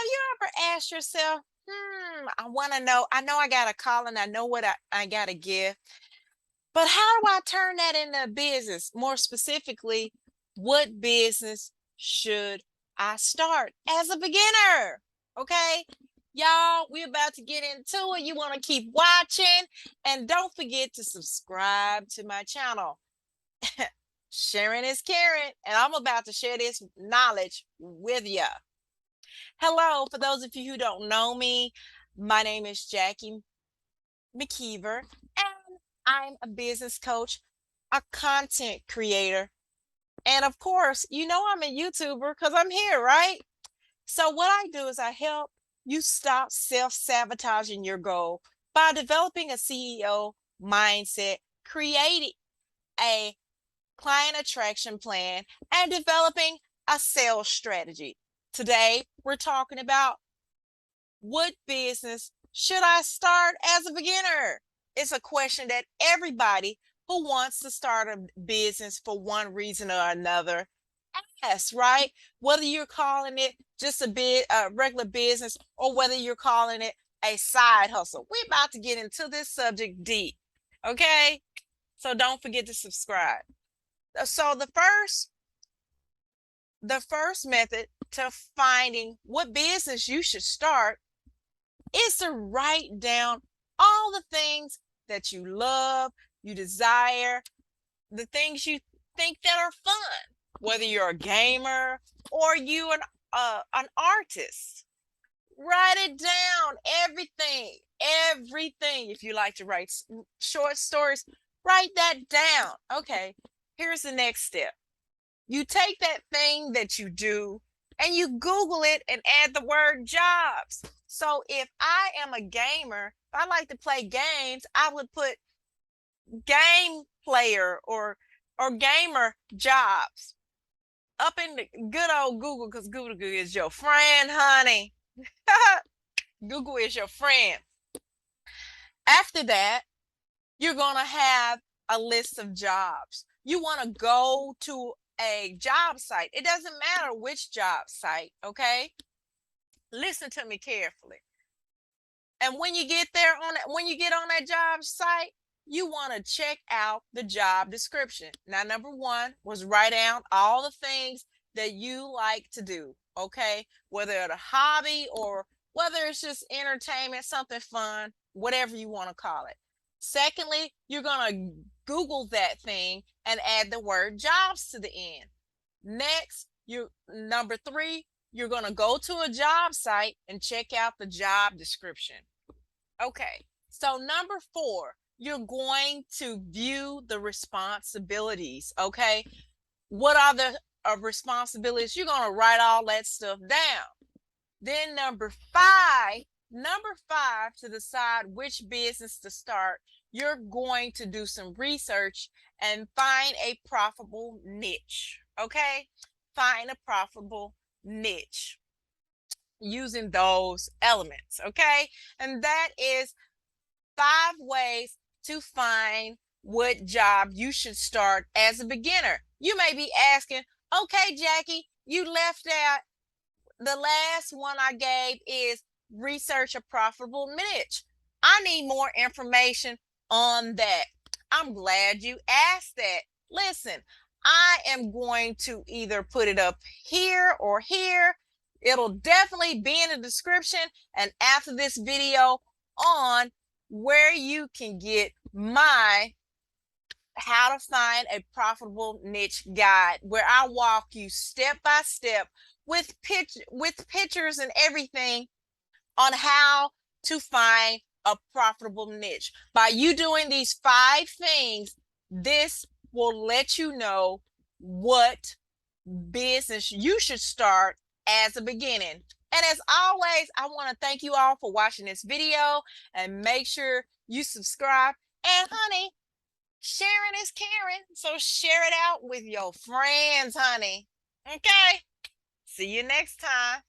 you ever asked yourself, I want to know, I know I got a calling, I know what I got to give, but how do I turn that into a business? More specifically, what business should I start as a beginner? Okay. Y'all, we're about to get into it. You want to keep watching and don't forget to subscribe to my channel. Sharing is caring, and I'm about to share this knowledge with you. Hello, for those of you who don't know me, my name is Jackie McKeever, and I'm a business coach, a content creator, and of course, you know I'm a YouTuber because I'm here, right? So what I do is I help you stop self-sabotaging your goal by developing a CEO mindset, creating a client attraction plan, and developing a sales strategy. Today, we're talking about what business should I start as a beginner? It's a question that everybody who wants to start a business for one reason or another asks, right? Whether you're calling it just a regular business or whether you're calling it a side hustle. We're about to get into this subject deep, okay? So don't forget to subscribe. So the first method to finding what business you should start is to write down all the things that you love, you desire, the things you think that are fun, whether you're a gamer or an artist. Write it down, everything. If you like to write short stories, write that down. Okay, here's the next step. You take that thing that you do and you Google it and add the word jobs. So if I am a gamer, if I like to play games, I would put game player or gamer jobs up in the good old Google, because Google is your friend, honey. Google is your friend. After that, you're going to have a list of jobs. You want to go to a job site. It doesn't matter which job site, okay? Listen to me carefully. And when you get on that job site, you want to check out the job description. Now, number one was write down all the things that you like to do, okay? Whether it's a hobby or whether it's just entertainment, something fun, whatever you want to call it. Secondly, you're going to Google that thing and add the word jobs to the end. Next, number three, you're going to go to a job site and check out the job description. Okay, so number four, you're going to view the responsibilities. Okay, what are the responsibilities? You're going to write all that stuff down. Then number five, to decide which business to start, you're going to do some research and find a profitable niche. Okay, find a profitable niche using those elements. Okay, and that is 5 ways to find what job you should start as a beginner. You may be asking, okay, Jackie, you left out the last one I gave is research a profitable niche. I need more information on that. I'm glad you asked that. Listen, I am going to either put it up here or here. It'll definitely be in the description and after this video on where you can get my how to find a profitable niche guide, where I walk you step by step with pictures and everything on how to find a profitable niche. By you doing these 5 things, this will let you know what business you should start as a beginning. And as always, I want to thank you all for watching this video and make sure you subscribe. And honey, sharing is caring, so share it out with your friends, honey. Okay? See you next time.